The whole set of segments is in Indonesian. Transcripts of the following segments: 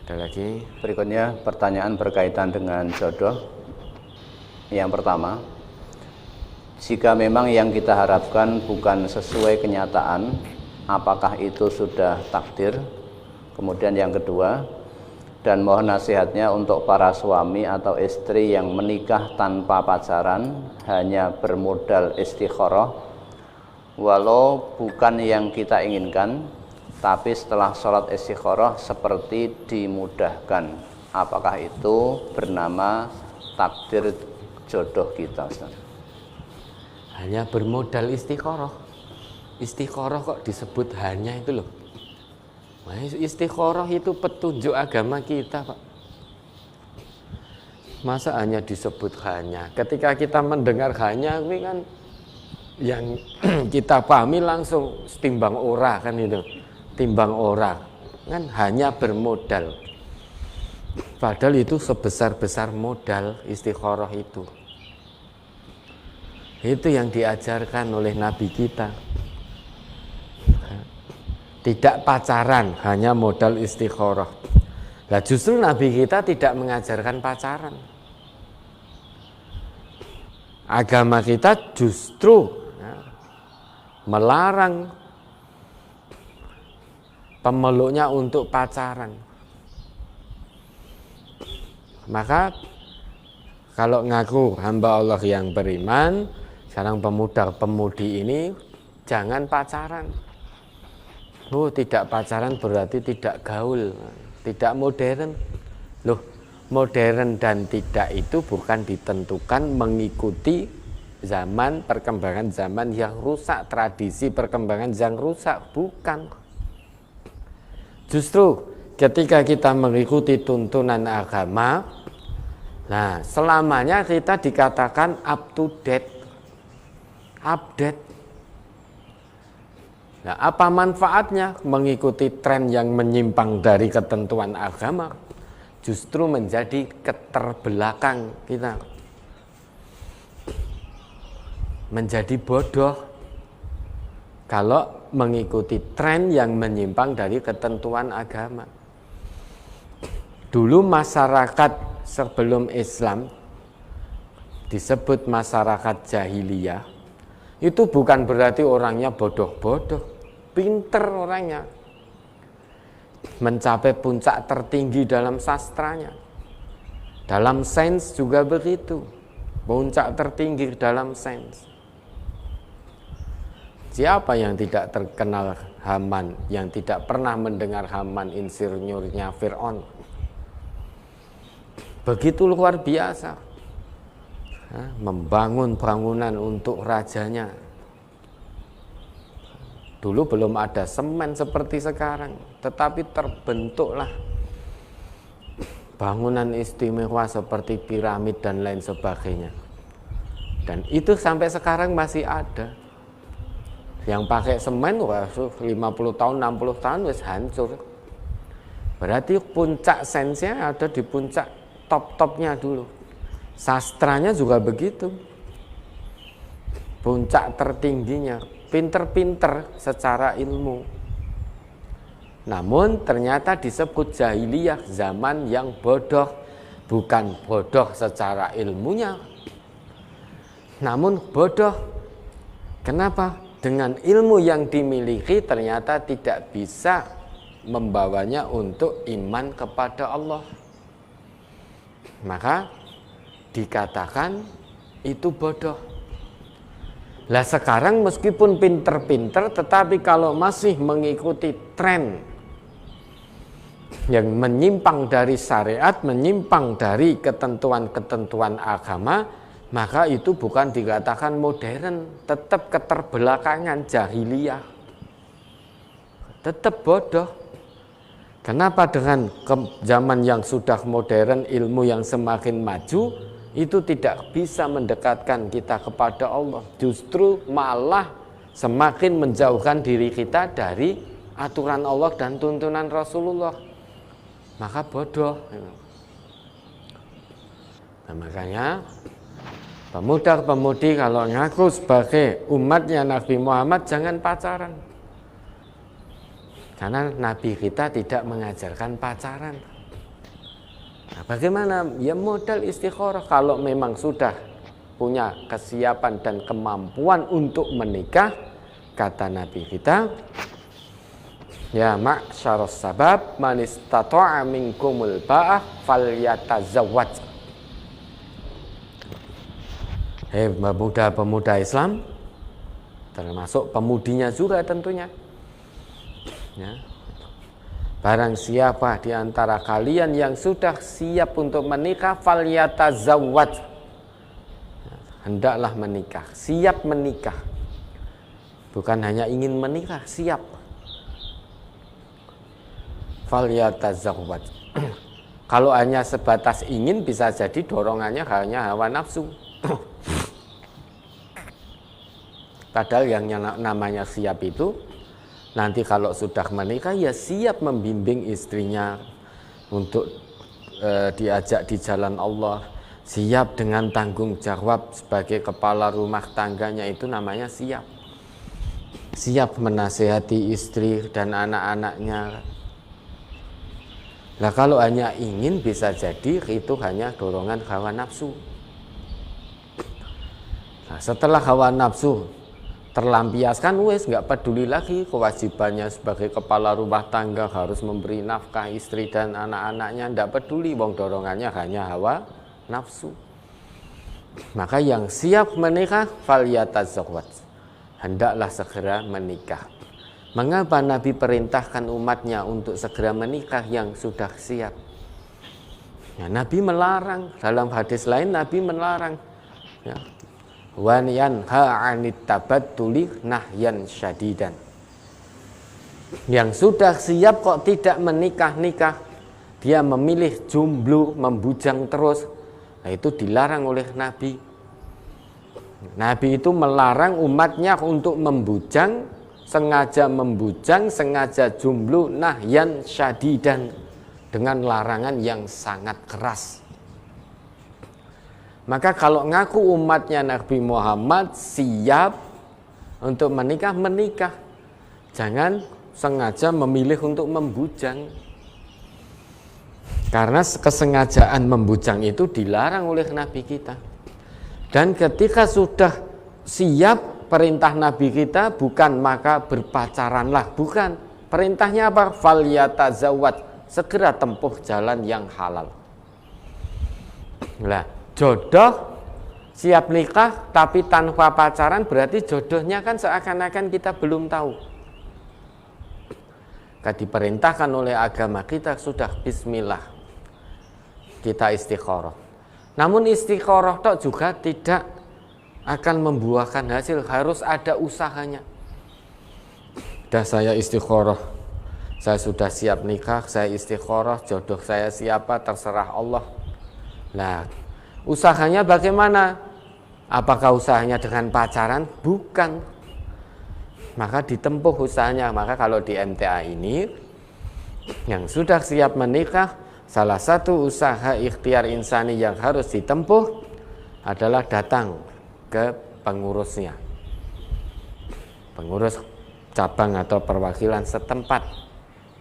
Ada lagi? Berikutnya pertanyaan berkaitan dengan jodoh. Yang pertama, jika memang yang kita harapkan bukan sesuai kenyataan, apakah itu sudah takdir? Kemudian yang kedua, dan mohon nasihatnya untuk para suami atau istri yang menikah tanpa pacaran, hanya bermodal istikharah, walau bukan yang kita inginkan, tapi setelah sholat istikharah seperti dimudahkan. Apakah itu bernama takdir jodoh kita, Ustaz? Hanya bermodal istikharah. Istikharah kok disebut hanya itu loh. Nah, istikharah itu petunjuk agama kita, Pak. Masa hanya disebut hanya? Ketika kita mendengar hanya, ini kan yang kita pahami langsung timbang ora kan itu. Timbang ora kan hanya bermodal, padahal itu sebesar-besar modal istikharah itu yang diajarkan oleh Nabi kita. Tidak pacaran, hanya modal istikharah. Nah, justru Nabi kita tidak mengajarkan pacaran. Agama kita justru melarang pemeluknya untuk pacaran. Maka kalau ngaku hamba Allah yang beriman, sekarang pemuda-pemudi ini jangan pacaran. Tidak pacaran berarti tidak gaul, tidak modern. Loh, modern dan tidak itu bukan ditentukan mengikuti zaman, perkembangan zaman yang rusak, tradisi perkembangan yang rusak, bukan. Justru ketika kita mengikuti tuntunan agama, nah selamanya kita dikatakan up to date, update. Nah, apa manfaatnya mengikuti tren yang menyimpang dari ketentuan agama? Justru menjadi keterbelakang kita, menjadi bodoh kalau mengikuti tren yang menyimpang dari ketentuan agama. Dulu masyarakat sebelum Islam disebut masyarakat jahiliyah, itu bukan berarti orangnya bodoh-bodoh, pinter orangnya, mencapai puncak tertinggi dalam sastranya. Dalam sains juga begitu, puncak tertinggi dalam sains. Siapa yang tidak terkenal Haman, yang tidak pernah mendengar Haman insinyurnya Fir'aun? Begitu luar biasa, membangun bangunan untuk rajanya. Dulu belum ada semen seperti sekarang, tetapi terbentuklah bangunan istimewa seperti piramid dan lain sebagainya. Dan itu sampai sekarang masih ada. Yang pakai semen 50 tahun, 60 tahun wis hancur. Berarti puncak sainsnya ada di puncak top-topnya dulu. Sastranya juga begitu. Puncak tertingginya, pinter-pinter secara ilmu. Namun ternyata disebut jahiliyah, zaman yang bodoh. Bukan bodoh secara ilmunya, namun bodoh. Kenapa? Dengan ilmu yang dimiliki ternyata tidak bisa membawanya untuk iman kepada Allah. Maka dikatakan itu bodoh. Lah sekarang meskipun pinter-pinter, tetapi kalau masih mengikuti tren yang menyimpang dari syariat, menyimpang dari ketentuan-ketentuan agama, maka itu bukan dikatakan modern, tetap keterbelakangan, jahiliyah, tetap bodoh. Kenapa dengan zaman yang sudah modern, ilmu yang semakin maju, itu tidak bisa mendekatkan kita kepada Allah, justru malah semakin menjauhkan diri kita dari aturan Allah dan tuntunan Rasulullah, maka bodoh. Nah, makanya pemuda-pemudi kalau ngaku sebagai umatnya Nabi Muhammad jangan pacaran. Karena Nabi kita tidak mengajarkan pacaran. Nah, bagaimana? Ya modal istikharah. Kalau memang sudah punya kesiapan dan kemampuan untuk menikah, kata Nabi kita, ya ma'syaras sabab man istata'a minkumul ba'ah falyatazawwaj. Hei pemuda-pemuda Islam, termasuk pemudinya juga tentunya, ya. Barang siapa di antara kalian yang sudah siap untuk menikah, falyatazawwaj, hendaklah menikah, siap menikah. Bukan hanya ingin menikah, siap. Falyatazawwaj. Kalau hanya sebatas ingin, bisa jadi dorongannya hanya hawa nafsu. Padahal yang namanya siap itu, nanti kalau sudah menikah ya siap membimbing istrinya untuk diajak di jalan Allah, siap dengan tanggung jawab sebagai kepala rumah tangganya, itu namanya siap. Siap menasehati istri dan anak-anaknya. Nah kalau hanya ingin, bisa jadi itu hanya dorongan hawa nafsu. Nah, setelah hawa nafsu terlampiaskan, wes nggak peduli lagi kewajibannya sebagai kepala rumah tangga harus memberi nafkah istri dan anak-anaknya, nggak peduli, wong dorongannya hanya hawa nafsu. Maka yang siap menikah falyatazawwaj, hendaklah segera menikah. Mengapa Nabi perintahkan umatnya untuk segera menikah yang sudah siap? Ya, Nabi melarang, dalam hadis lain Nabi melarang, ya, wa yanha 'anit tabattuli nahyan syadidan. Yang sudah siap kok tidak menikah-nikah, dia memilih jomblo, membujang terus, nah itu dilarang oleh Nabi. Nabi itu melarang umatnya untuk membujang, sengaja jomblo, nahyan syadidan, dengan larangan yang sangat keras. Maka kalau ngaku umatnya Nabi Muhammad siap untuk menikah, menikah. Jangan sengaja memilih untuk membujang. Karena kesengajaan membujang itu dilarang oleh Nabi kita. Dan ketika sudah siap, perintah Nabi kita bukan maka berpacaranlah, bukan. Perintahnya apa? Falyatazawwaj, segera tempuh jalan yang halal. Lah, jodoh siap nikah tapi tanpa pacaran, berarti jodohnya kan seakan-akan kita belum tahu. Diperintahkan oleh agama kita sudah bismillah, kita istikharah. Namun istikharah tok juga tidak akan membuahkan hasil, harus ada usahanya. Dah saya istikharah, saya sudah siap nikah, saya istikharah, jodoh saya siapa terserah Allah. Nah, usahanya bagaimana? Apakah usahanya dengan pacaran? Bukan. Maka ditempuh usahanya. Maka kalau di MTA ini, yang sudah siap menikah, salah satu usaha ikhtiar insani yang harus ditempuh adalah datang ke pengurusnya. Pengurus cabang atau perwakilan setempat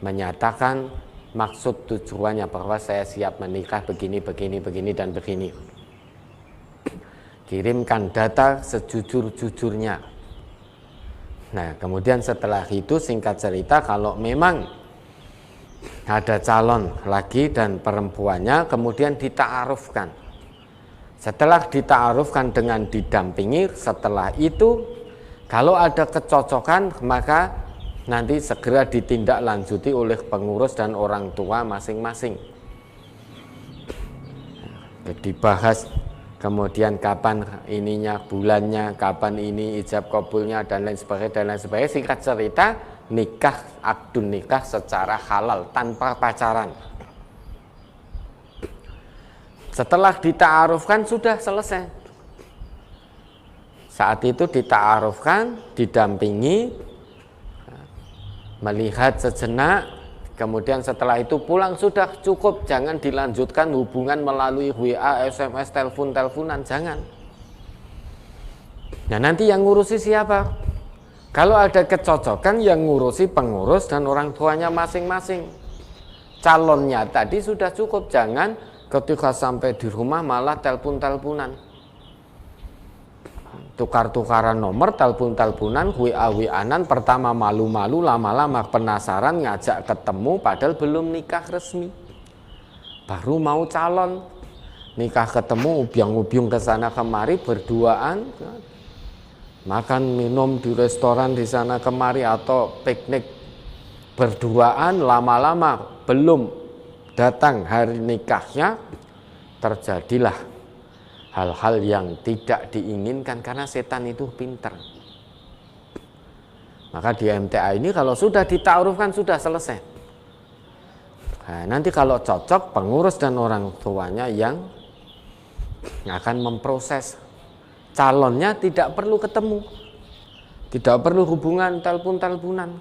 menyatakan maksud tujuannya bahwa saya siap menikah begini, dan begini. Kirimkan data sejujur-jujurnya. Nah, kemudian setelah itu singkat cerita, kalau memang ada calon laki dan perempuannya, kemudian dita'arufkan. Setelah dita'arufkan dengan didampingi, setelah itu kalau ada kecocokan, maka nanti segera ditindaklanjuti oleh pengurus dan orang tua masing-masing. Dibahas kemudian kapan ininya, bulannya, kapan ini ijab kabulnya, dan lain sebagainya. Singkat cerita, nikah, akdun nikah secara halal tanpa pacaran. Setelah dita'arufkan sudah selesai. Saat itu dita'arufkan, didampingi, melihat sejenak, kemudian setelah itu pulang sudah cukup. Jangan dilanjutkan hubungan melalui WA, SMS, telepon-teleponan, jangan. Nah, nanti yang ngurusi siapa? Kalau ada kecocokan, yang ngurusi pengurus dan orang tuanya masing-masing. Calonnya tadi sudah cukup, jangan ketika sampai di rumah malah telepon-teleponan, tukar-tukaran nomor, telepon-teleponan, WA-WA-an. Pertama malu-malu, lama-lama penasaran, ngajak ketemu padahal belum nikah resmi, baru mau calon. Nikah ketemu, ubyang-ubyung ke sana kemari, berduaan, makan minum di restoran di sana kemari atau piknik berduaan. Lama-lama belum datang hari nikahnya, terjadilah hal-hal yang tidak diinginkan karena setan itu pintar. Maka di MTA ini kalau sudah ditaarufkan sudah selesai. Nah, nanti kalau cocok, pengurus dan orang tuanya yang akan memproses. Calonnya tidak perlu ketemu, tidak perlu hubungan telepon-teleponan,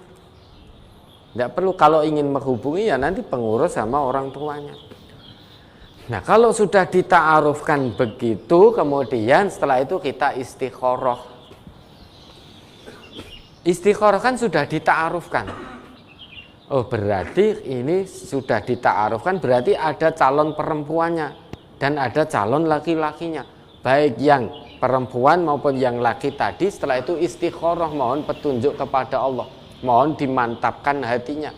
tidak perlu. Kalau ingin menghubungi ya nanti pengurus sama orang tuanya. Nah, kalau sudah dita'arufkan begitu, kemudian setelah itu kita istikharah. Istikharah kan sudah dita'arufkan. Oh, berarti ini sudah dita'arufkan, berarti ada calon perempuannya dan ada calon laki-lakinya. Baik yang perempuan maupun yang laki tadi, setelah itu istikharah, mohon petunjuk kepada Allah, mohon dimantapkan hatinya.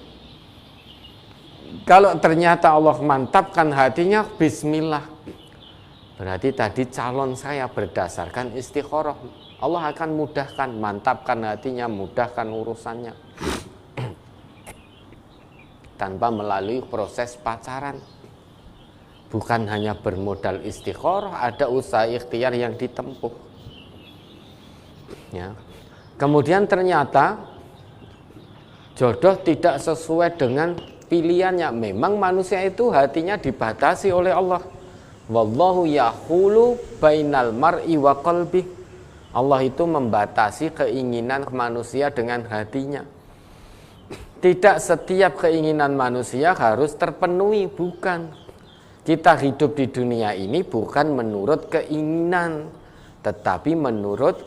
Kalau ternyata Allah mantapkan hatinya, bismillah, berarti tadi calon saya berdasarkan istikharah. Allah akan mudahkan, mantapkan hatinya, mudahkan urusannya tanpa melalui proses pacaran. Bukan hanya bermodal istikharah, ada usaha ikhtiar yang ditempuh. Ya. Kemudian ternyata jodoh tidak sesuai dengan pilihannya. Memang manusia itu hatinya dibatasi oleh Allah. Wallahu yahulu bainal mar'i wa qalbi. Allah itu membatasi keinginan manusia dengan hatinya. Tidak setiap keinginan manusia harus terpenuhi, bukan. Kita hidup di dunia ini bukan menurut keinginan, tetapi menurut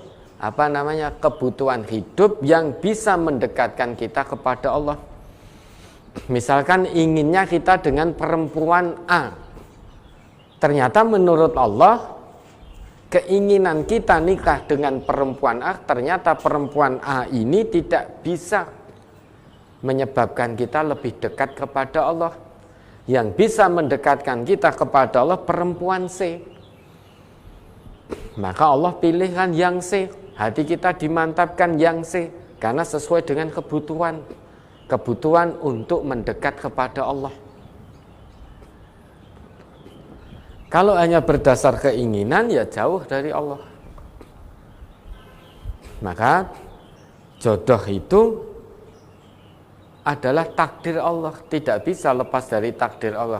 kebutuhan hidup yang bisa mendekatkan kita kepada Allah. Misalkan inginnya kita dengan perempuan A, ternyata menurut Allah keinginan kita nikah dengan perempuan A, ternyata perempuan A ini tidak bisa menyebabkan kita lebih dekat kepada Allah. Yang bisa mendekatkan kita kepada Allah perempuan C. Maka Allah pilihkan yang C. Hati kita dimantapkan yang C, karena sesuai dengan kebutuhan untuk mendekat kepada Allah. Kalau hanya berdasar keinginan, ya jauh dari Allah. Maka jodoh itu adalah takdir Allah, tidak bisa lepas dari takdir Allah.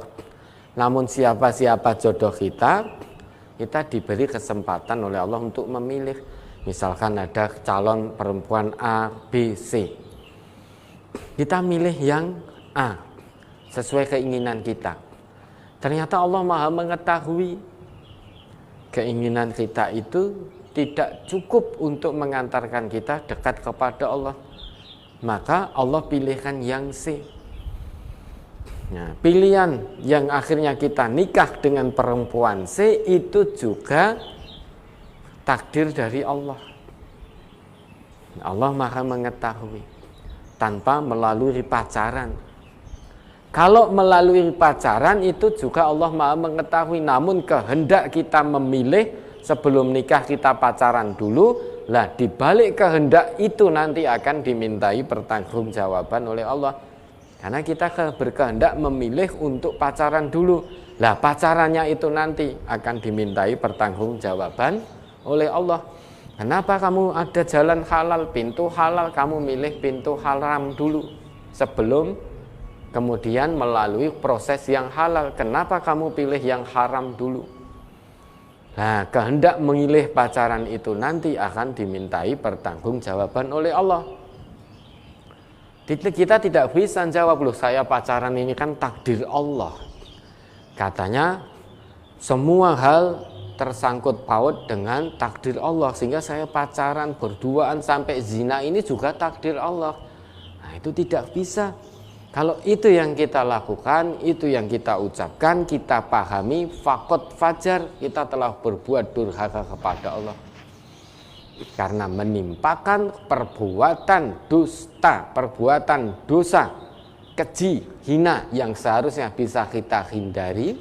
Namun siapa jodoh kita diberi kesempatan oleh Allah untuk memilih. Misalkan ada calon perempuan A, B, C, kita milih yang A sesuai keinginan kita. Ternyata Allah Maha mengetahui keinginan kita itu tidak cukup untuk mengantarkan kita dekat kepada Allah. Maka Allah pilihkan yang C. Nah, pilihan yang akhirnya kita nikah dengan perempuan C itu juga takdir dari Allah. Allah Maha mengetahui tanpa melalui pacaran. Kalau melalui pacaran itu juga Allah Maha mengetahui, namun kehendak kita memilih sebelum nikah kita pacaran dulu. Lah, di balik kehendak itu nanti akan dimintai pertanggungjawaban oleh Allah. Karena kita berkehendak memilih untuk pacaran dulu. Lah, pacarannya itu nanti akan dimintai pertanggungjawaban oleh Allah. Kenapa kamu ada jalan halal, pintu halal, kamu milih pintu haram dulu sebelum kemudian melalui proses yang halal? Kenapa kamu pilih yang haram dulu? Nah, kehendak memilih pacaran itu nanti akan dimintai pertanggungjawaban oleh Allah. Kita tidak bisa jawab, loh saya pacaran ini kan takdir Allah. Katanya semua hal tersangkut paut dengan takdir Allah, sehingga saya pacaran, berduaan sampai zina ini juga takdir Allah. Nah, itu tidak bisa. Kalau itu yang kita lakukan, itu yang kita ucapkan, kita pahami, faqad fajar, kita telah berbuat durhaka kepada Allah. Karena menimpakan perbuatan dusta, perbuatan dosa, keji, hina yang seharusnya bisa kita hindari,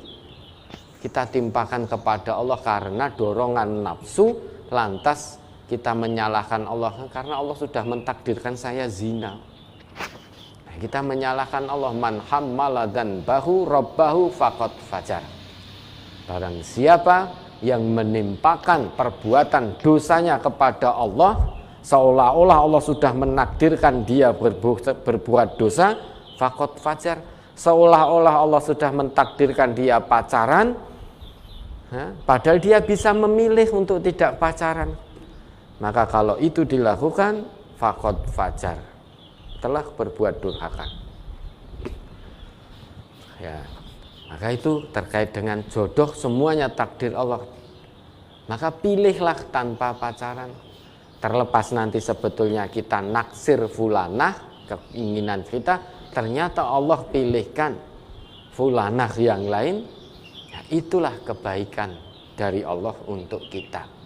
kita timpakan kepada Allah karena dorongan nafsu, lantas kita menyalahkan Allah karena Allah sudah mentakdirkan saya zina. Kita menyalahkan Allah, man hammala dan bahu rabbahu faqad fajar. Barang siapa yang menimpakan perbuatan dosanya kepada Allah, seolah-olah Allah sudah menakdirkan dia berbuat dosa, faqad fajar. Seolah-olah Allah sudah mentakdirkan dia pacaran, padahal dia bisa memilih untuk tidak pacaran. Maka kalau itu dilakukan, faqad fajar, telah berbuat durhaka. Ya, maka itu terkait dengan jodoh, semuanya takdir Allah. Maka pilihlah tanpa pacaran. Terlepas nanti sebetulnya kita naksir fulanah, keinginan kita, ternyata Allah pilihkan fulanah yang lain, ya, itulah kebaikan dari Allah untuk kita.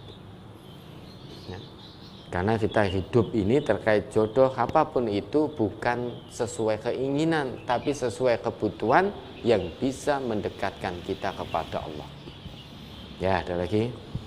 Karena kita hidup ini terkait jodoh, apapun itu bukan sesuai keinginan, tapi sesuai kebutuhan yang bisa mendekatkan kita kepada Allah. Ya, ada lagi.